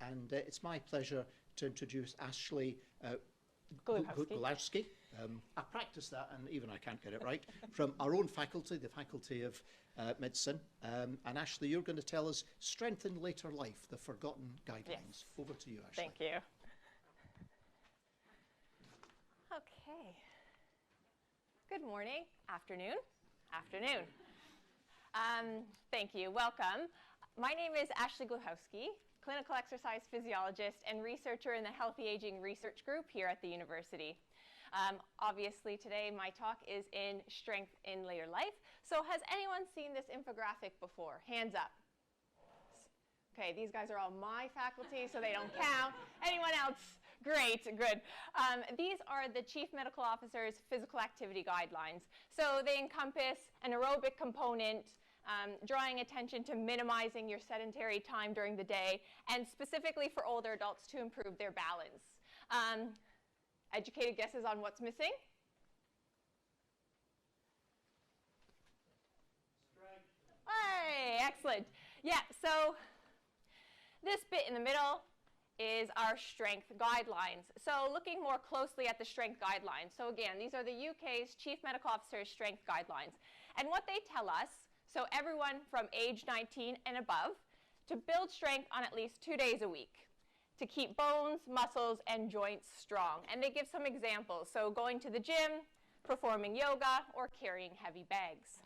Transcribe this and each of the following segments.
and it's my pleasure to introduce Ashley Gulowski. I practiced that, and even I can't get it right, from our own faculty, the Faculty of Medicine. And Ashley, you're going to tell us Strengthen Later Life, the Forgotten Guidelines. Yes. Over to you, Ashley. Thank you. Okay. Good morning, afternoon. Thank you. Welcome. My name is Ashley Gulowski, clinical exercise physiologist and researcher in the Healthy Aging Research Group here at the university. Obviously, today my talk is in Strength in Later Life. So has anyone seen this infographic before? Hands up. Okay, these guys are all my faculty, so they don't count. Anyone else? Great, good. These are the Chief Medical Officer's physical activity guidelines. So they encompass an aerobic component, drawing attention to minimizing your sedentary time during the day, and specifically for older adults to improve their balance. Educated guesses on what's missing? Strength. Hey, excellent. Yeah, so this bit in the middle is our strength guidelines. So looking more closely at the strength guidelines. So again, these are the UK's Chief Medical Officer's strength guidelines. And what they tell us, so everyone from age 19 and above, to build strength on at least 2 days a week, to keep bones, muscles, and joints strong. And they give some examples. So going to the gym, performing yoga, or carrying heavy bags.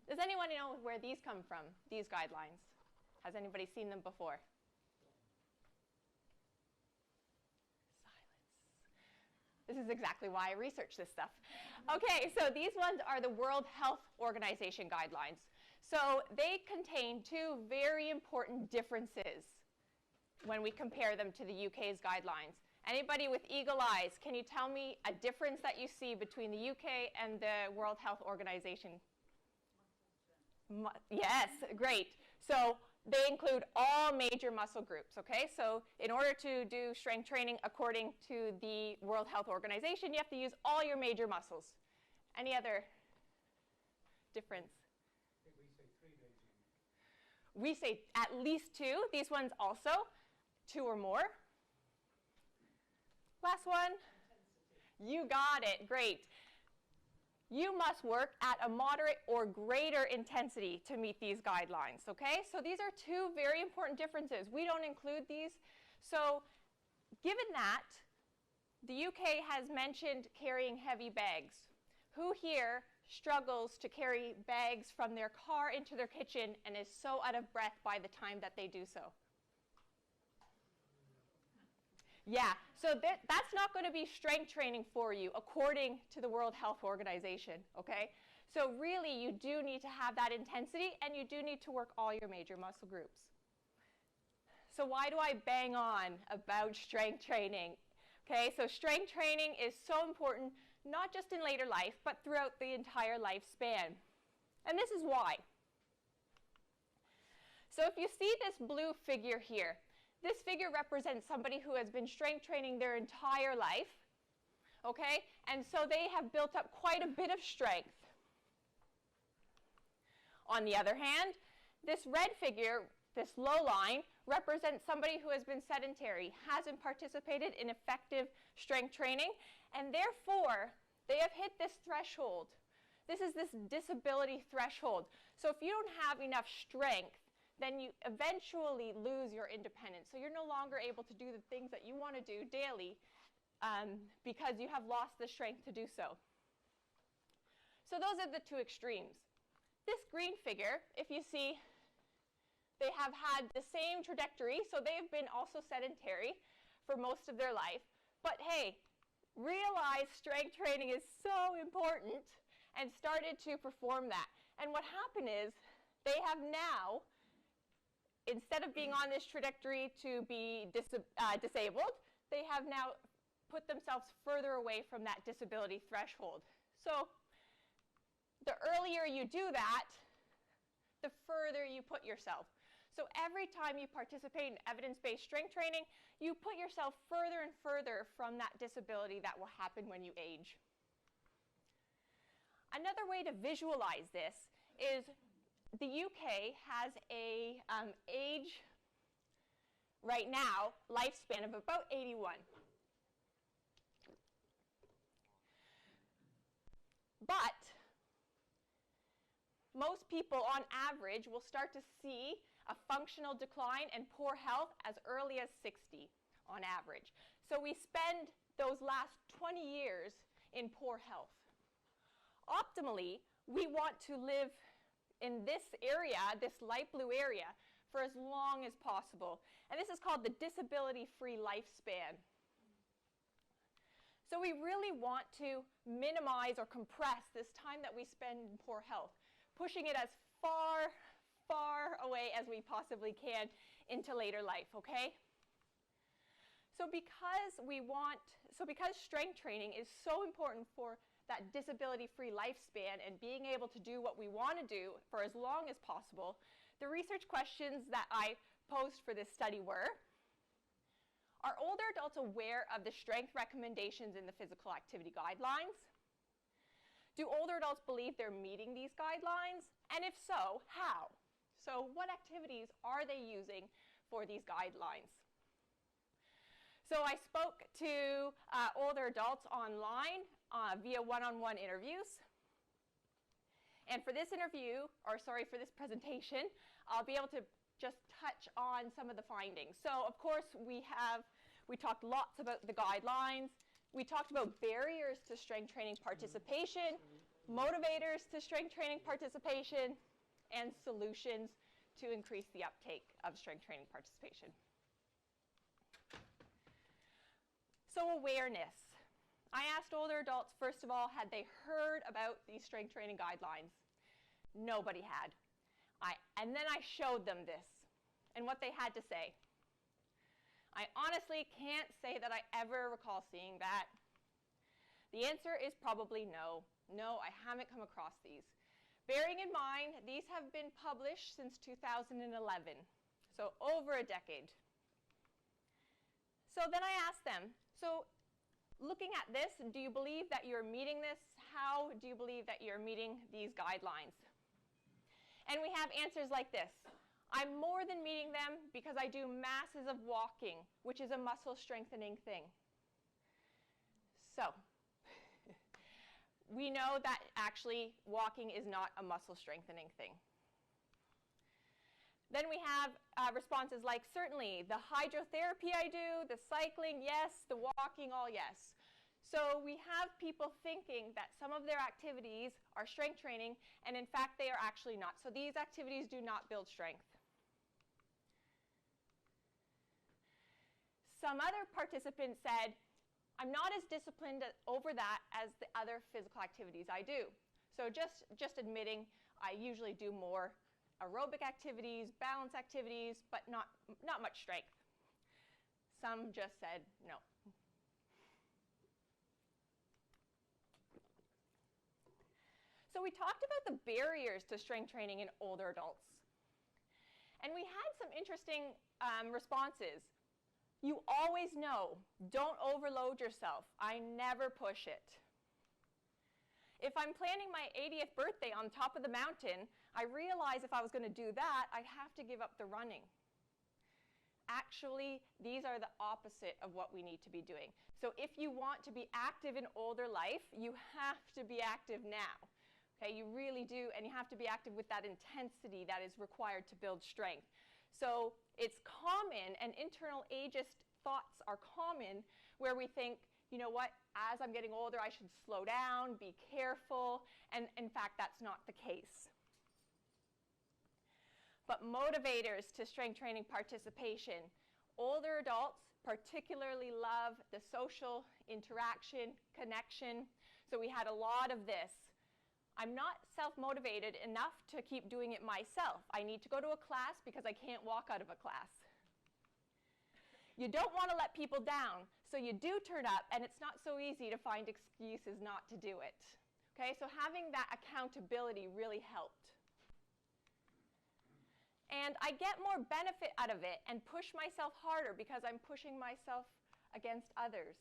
Does anyone know where these come from, these guidelines? Has anybody seen them before? Silence. This is exactly why I research this stuff. Okay, so these ones are the World Health Organization guidelines. So they contain two very important differences when we compare them to the UK's guidelines. Anybody with eagle eyes, can you tell me a difference that you see between the UK and the World Health Organization? Yes, great. So they include all major muscle groups, okay? So in order to do strength training according to the World Health Organization, you have to use all your major muscles. Any other difference? I think we say 3 days a week. We say at least 2. These ones also, 2 or more. Last one. Intensity. You got it, great. You must work at a moderate or greater intensity to meet these guidelines, okay? So these are 2 very important differences. We don't include these. So given that, the UK has mentioned carrying heavy bags. Who here struggles to carry bags from their car into their kitchen and is so out of breath by the time that they do so? Yeah, so that's not going to be strength training for you according to the World Health Organization, okay? So really, you do need to have that intensity, and you do need to work all your major muscle groups. So why do I bang on about strength training? Okay, so strength training is so important, not just in later life, but throughout the entire lifespan. And this is why. So if you see this blue figure here, this figure represents somebody who has been strength training their entire life, okay? And so they have built up quite a bit of strength. On the other hand, this red figure, this low line, represents somebody who has been sedentary, hasn't participated in effective strength training, and therefore, they have hit this threshold. This is this disability threshold. So if you don't have enough strength, then you eventually lose your independence. So you're no longer able to do the things that you want to do daily because you have lost the strength to do so. So those are the 2 extremes. This green figure, if you see, they have had the same trajectory, so they've been also sedentary for most of their life. But hey, realize strength training is so important and started to perform that. And what happened is they have now, instead of being on this trajectory to be disabled, they have now put themselves further away from that disability threshold. So the earlier you do that, the further you put yourself. So every time you participate in evidence-based strength training, you put yourself further and further from that disability that will happen when you age. Another way to visualize this is the UK has a age right now, lifespan of about 81. But most people on average will start to see a functional decline and poor health as early as 60 on average. So we spend those last 20 years in poor health. Optimally, we want to live in this area, this light blue area, for as long as possible. And this is called the disability-free lifespan. So we really want to minimize or compress this time that we spend in poor health, pushing it as far, far away as we possibly can into later life, okay? So because strength training is so important for that disability-free lifespan and being able to do what we want to do for as long as possible, the research questions that I posed for this study were, are older adults aware of the strength recommendations in the physical activity guidelines? Do older adults believe they're meeting these guidelines? And if so, how? So what activities are they using for these guidelines? So I spoke to older adults online via one-on-one interviews. And for this for this presentation, I'll be able to just touch on some of the findings. So of course we talked lots about the guidelines. We talked about barriers to strength training participation, motivators to strength training participation, and solutions to increase the uptake of strength training participation. So awareness. I asked older adults, first of all, had they heard about these strength training guidelines? Nobody had. And then I showed them this and what they had to say. I honestly can't say that I ever recall seeing that. The answer is probably no. No, I haven't come across these. Bearing in mind, these have been published since 2011, so over a decade. So then I asked them, so looking at this, do you believe that you're meeting this? How do you believe that you're meeting these guidelines? And we have answers like this. I'm more than meeting them because I do masses of walking, which is a muscle strengthening thing. So we know that actually walking is not a muscle strengthening thing. Then we have responses like, certainly, the hydrotherapy I do, the cycling, yes, the walking, all yes. So we have people thinking that some of their activities are strength training, and in fact, they are actually not. So these activities do not build strength. Some other participants said, I'm not as disciplined over that as the other physical activities I do. So just admitting I usually do more aerobic activities, balance activities, but not much strength. Some just said no. So we talked about the barriers to strength training in older adults. And we had some interesting responses. You always know, don't overload yourself. I never push it. If I'm planning my 80th birthday on top of the mountain, I realize if I was going to do that, I'd have to give up the running. Actually, these are the opposite of what we need to be doing. So if you want to be active in older life, you have to be active now. Okay, you really do, and you have to be active with that intensity that is required to build strength. So it's common, and internal ageist thoughts are common, where we think, you know what, as I'm getting older, I should slow down, be careful, and in fact, that's not the case. But motivators to strength training participation. Older adults particularly love the social interaction, connection, so we had a lot of this. I'm not self-motivated enough to keep doing it myself. I need to go to a class because I can't walk out of a class. You don't want to let people down, so you do turn up, and it's not so easy to find excuses not to do it. Okay, so having that accountability really helped. And I get more benefit out of it and push myself harder because I'm pushing myself against others.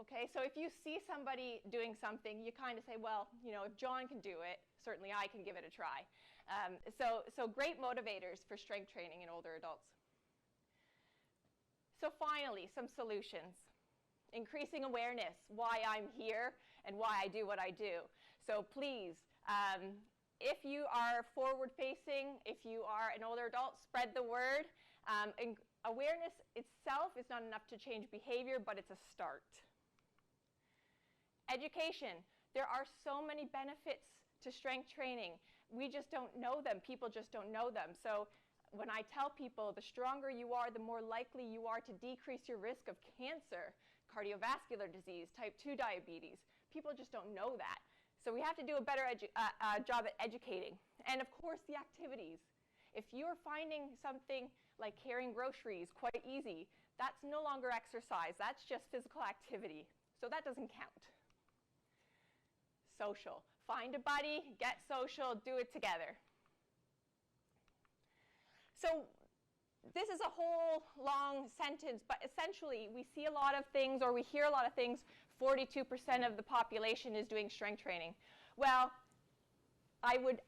Okay, so if you see somebody doing something, you kind of say, well, you know, if John can do it, certainly I can give it a try. So great motivators for strength training in older adults. So finally, some solutions. Increasing awareness, why I'm here and why I do what I do. So please, if you are forward-facing, if you are an older adult, spread the word. Awareness itself is not enough to change behavior, but it's a start. Education. There are so many benefits to strength training. We just don't know them. People just don't know them. So when I tell people the stronger you are, the more likely you are to decrease your risk of cancer, cardiovascular disease, type 2 diabetes. People just don't know that. So we have to do a better job at educating. And of course, the activities. If you're finding something like carrying groceries quite easy, that's no longer exercise. That's just physical activity. So that doesn't count. Social. Find a buddy, get social, do it together. So this is a whole long sentence, but essentially we see a lot of things, or we hear a lot of things, 42% of the population is doing strength training. Well, I would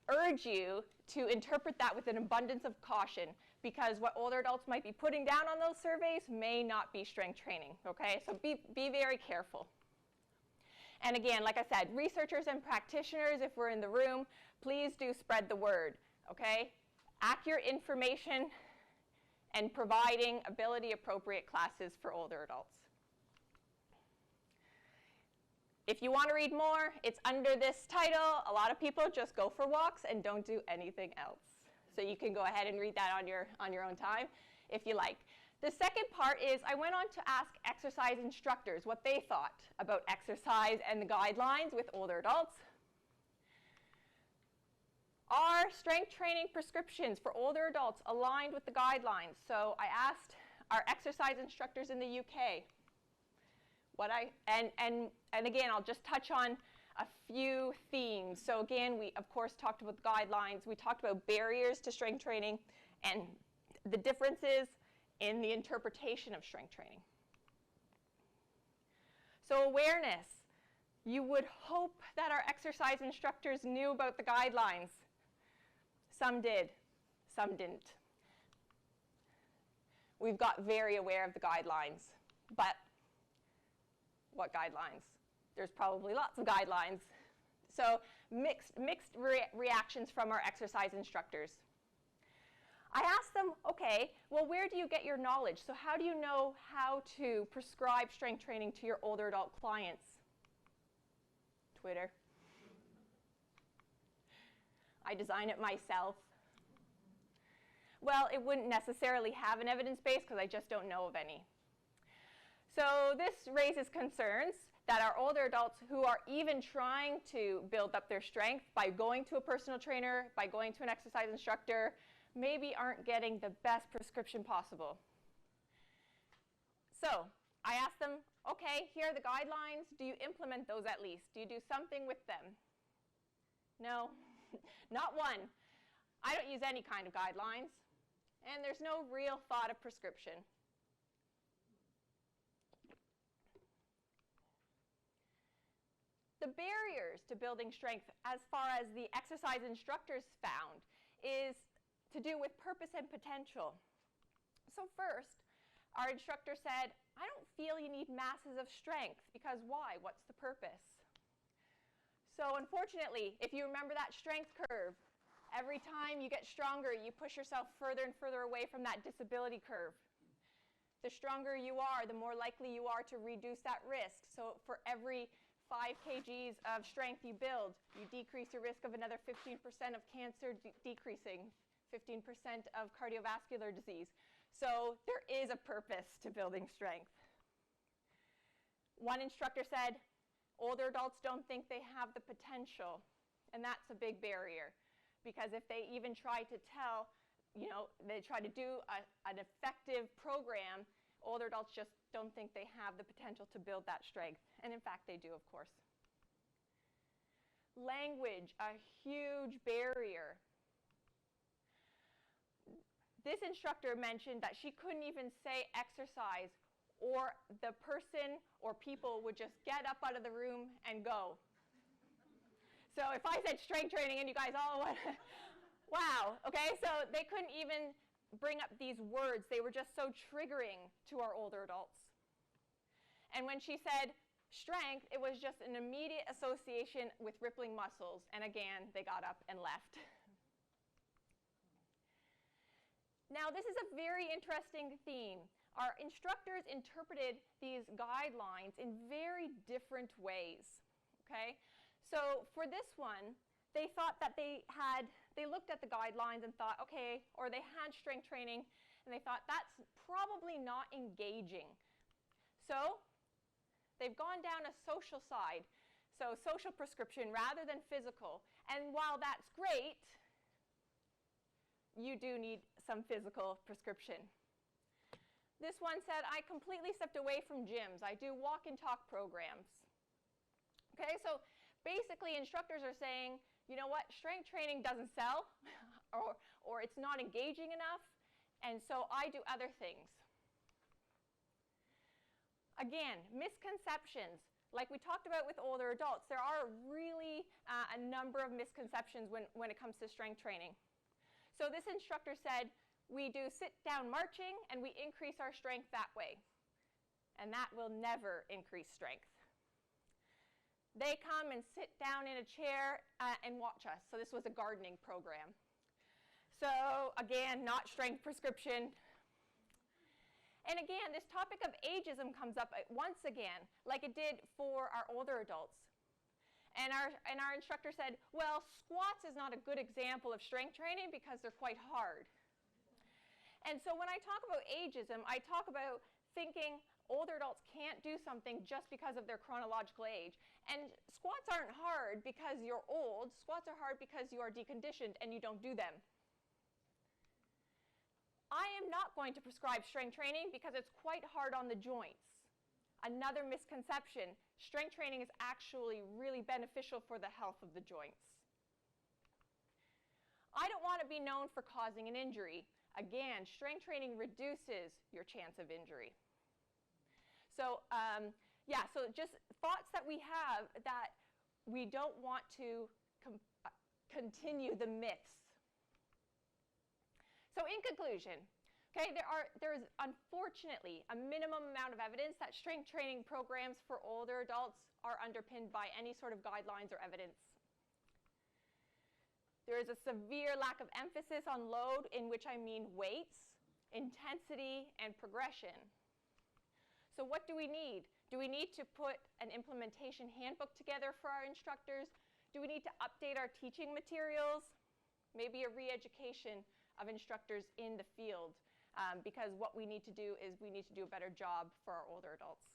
urge you to interpret that with an abundance of caution, because what older adults might be putting down on those surveys may not be strength training, okay? So be very careful. And again, like I said, researchers and practitioners, if we're in the room, please do spread the word, okay? Accurate information and providing ability-appropriate classes for older adults. If you want to read more, it's under this title. A lot of people just go for walks and don't do anything else. So you can go ahead and read that on your own time if you like. The second part is I went on to ask exercise instructors what they thought about exercise and the guidelines with older adults. Are strength training prescriptions for older adults aligned with the guidelines? So I asked our exercise instructors in the UK. And again, I'll just touch on a few themes. So again, we of course talked about the guidelines. We talked about barriers to strength training and the differences in the interpretation of strength training. So awareness. You would hope that our exercise instructors knew about the guidelines. Some did, some didn't. We've got very aware of the guidelines, but what guidelines? There's probably lots of guidelines. So mixed reactions from our exercise instructors. I asked them, okay, well, where do you get your knowledge? So how do you know how to prescribe strength training to your older adult clients? Twitter. I design it myself. Well, it wouldn't necessarily have an evidence base because I just don't know of any. So this raises concerns that our older adults who are even trying to build up their strength by going to a personal trainer, by going to an exercise instructor, maybe aren't getting the best prescription possible. So I asked them, okay, here are the guidelines. Do you implement those at least? Do you do something with them? No, not one. I don't use any kind of guidelines, and there's no real thought of prescription. The barriers to building strength, as far as the exercise instructors found, is to do with purpose and potential. So first, our instructor said, I don't feel you need masses of strength, because why? What's the purpose? So unfortunately, if you remember that strength curve, every time you get stronger, you push yourself further and further away from that disability curve. The stronger you are, the more likely you are to reduce that risk. So for every 5 kgs of strength you build, you decrease your risk of another 15% of cancer, decreasing 15% of cardiovascular disease. So there is a purpose to building strength. One instructor said, older adults don't think they have the potential, and that's a big barrier, because if they even try to tell, they try to do an effective program, older adults just don't think they have the potential to build that strength. And in fact, they do, of course. Language, a huge barrier. This instructor mentioned that she couldn't even say exercise or the person or people would just get up out of the room and go. So if I said strength training and you guys all went, wow, okay? So they couldn't even bring up these words. They were just so triggering to our older adults. And when she said strength, it was just an immediate association with rippling muscles. And again, they got up and left. Now, this is a very interesting theme. Our instructors interpreted these guidelines in very different ways, okay? So for this one, they thought that they looked at the guidelines and thought, okay, or they had strength training, and they thought that's probably not engaging. So they've gone down a social side, so social prescription rather than physical. And while that's great, you do need some physical prescription. This one said, I completely stepped away from gyms. I do walk and talk programs. Okay, so basically instructors are saying, you know what, strength training doesn't sell, or it's not engaging enough, and so I do other things. Again, misconceptions. Like we talked about with older adults, there are really a number of misconceptions when it comes to strength training. So this instructor said, we do sit-down marching and we increase our strength that way. And that will never increase strength. They come and sit down in a chair and watch us. So this was a gardening program. So again, not strength prescription. And again, this topic of ageism comes up once again, like it did for our older adults. And our instructor said, well, squats is not a good example of strength training because they're quite hard. And so when I talk about ageism, I talk about thinking older adults can't do something just because of their chronological age. And squats aren't hard because you're old. Squats are hard because you are deconditioned and you don't do them. I am not going to prescribe strength training because it's quite hard on the joints. Another misconception, strength training is actually really beneficial for the health of the joints. I don't want to be known for causing an injury. Again, strength training reduces your chance of injury. So so just thoughts that we have that we don't want to continue the myths. So in conclusion, okay, there is unfortunately a minimum amount of evidence that strength training programs for older adults are underpinned by any sort of guidelines or evidence. There is a severe lack of emphasis on load, in which I mean weights, intensity, and progression. So what do we need? Do we need to put an implementation handbook together for our instructors? Do we need to update our teaching materials? Maybe a re-education of instructors in the field, because what we need to do is we need to do a better job for our older adults.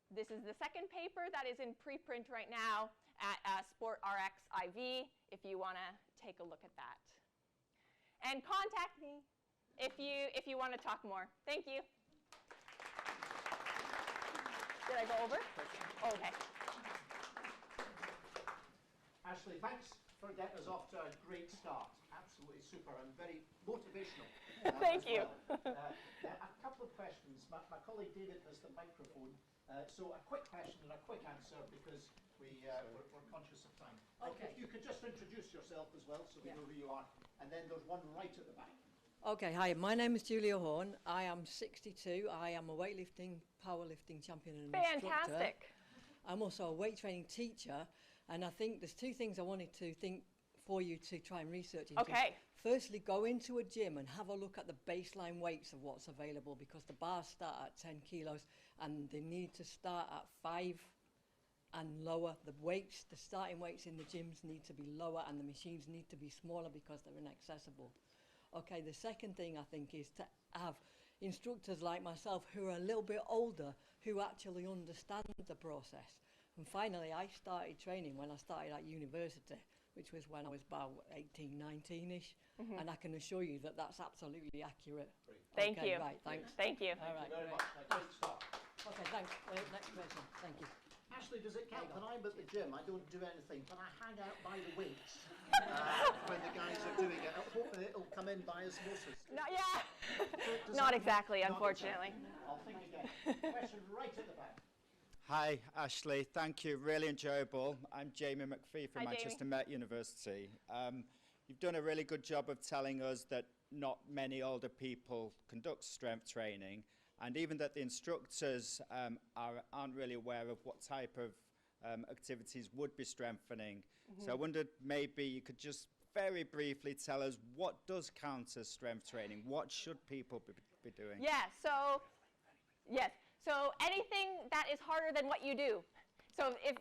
This is the second paper that is in preprint right now at SportRx IV, if you want to take a look at that. And contact me if you want to talk more. Thank you. Did I go over? Oh, okay. Ashley, thanks for getting us off to a great start. Absolutely super and very motivational. Thank you. A couple of questions. My colleague David has the microphone. So a quick question and a quick answer because we're conscious of time. Okay. If you could just introduce yourself as well so we know who you are. And then there's one right at the back. Okay, hi, my name is Julia Horn. I am 62. I am a weightlifting, powerlifting champion and instructor. Fantastic. I'm also a weight training teacher, and I think there's two things I wanted to think for you to try and research into. Okay. Firstly, go into a gym and have a look at the baseline weights of what's available, because the bars start at 10 kilos and they need to start at 5 and lower. The weights, the starting weights in the gyms need to be lower and the machines need to be smaller because they're inaccessible. Okay, the second thing I think is to have instructors like myself who are a little bit older, who actually understand the process. And finally, I started training when I started at university, which was when I was about 18, 19-ish, and I can assure you that that's absolutely accurate. Thank okay, you. Right, thanks. Thank you. All right, Thank you very great. much. Great start. Okay, thanks. Next question. Thank you. Ashley, does it count? When I'm at the gym, I don't do anything, but I hang out by the weights when the guys are doing it. Hopefully it'll come in by osmosis. Not, yeah. Does Not that- exactly, not unfortunately. exactly. I'll think again. Question right at the back. Hi, Ashley. Thank you. Really enjoyable. I'm Jamie McPhee from Hi, Manchester Jamie. Met University. You've done a really good job of telling us that not many older people conduct strength training, and even that the instructors aren't really aware of what type of activities would be strengthening. So I wondered maybe you could just very briefly tell us what does count as strength training? What should people be doing? Yeah, so, yes. So anything that is harder than what you do. So if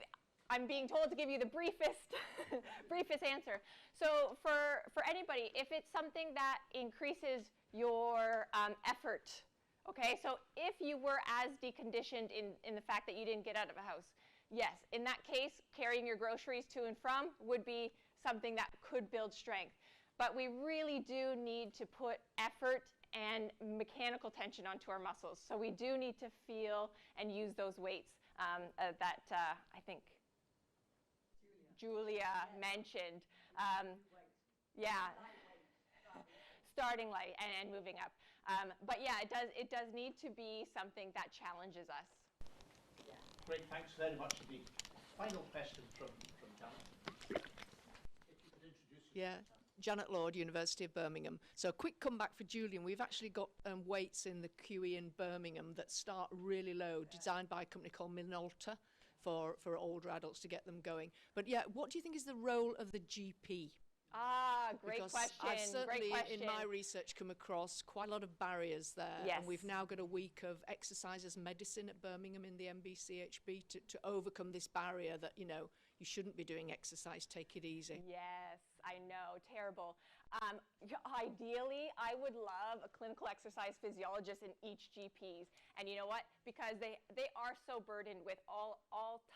I'm being told to give you the briefest, briefest answer. So for anybody, if it's something that increases your effort, okay? So if you were as deconditioned in the fact that you didn't get out of a house, yes, in that case, carrying your groceries to and from would be something that could build strength. But we really do need to put effort and mechanical tension onto our muscles. So we do need to feel and use those weights that I think Julia mentioned. Yeah, starting light and moving up. But yeah, it does need to be something that challenges us. Great, thanks very much indeed. Final question from Janet. If you could introduce yourself. Yeah, Janet Lord, University of Birmingham. So a quick comeback for Julian. We've actually got weights in the QE in Birmingham that start really low, designed by a company called Minolta for older adults to get them going. But yeah, what do you think is the role of the GP? Ah, great Because question. I've certainly, great question. in my research, come across quite a lot of barriers there. Yes. And we've now got a week of exercise as medicine at Birmingham in the MBCHB to overcome this barrier that, you know, you shouldn't be doing exercise, take it easy. Yes, I know, terrible. Ideally, I would love a clinical exercise physiologist in each GPs. And you know what? Because they are so burdened with all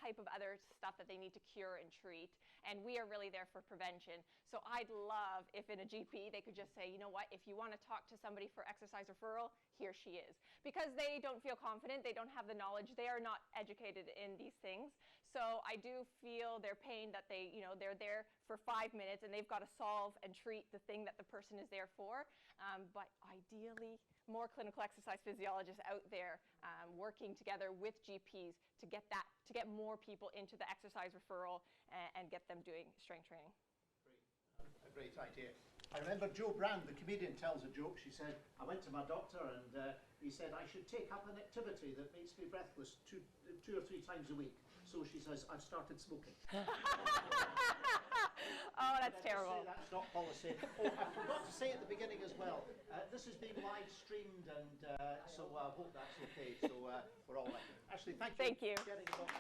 type of other stuff that they need to cure and treat. And we are really there for prevention. So I'd love if in a GP they could just say, you know what, if you want to talk to somebody for exercise referral, here she is. Because they don't feel confident, they don't have the knowledge, they are not educated in these things. So I do feel their pain that they're there for 5 minutes and they've got to solve and treat the thing that the person is there for. But ideally, more clinical exercise physiologists out there working together with GPs to get more people into the exercise referral and get them doing strength training. A great idea. I remember Jo Brand, the comedian, tells a joke. She said, I went to my doctor and he said I should take up an activity that makes me breathless two or three times a week. So she says, I've started smoking. Oh, that's terrible. That's not policy. Oh, I forgot to say at the beginning as well, this is being live streamed and so I hope that's okay. So we're all right. Ashley, thank you. Thank you. for getting us off.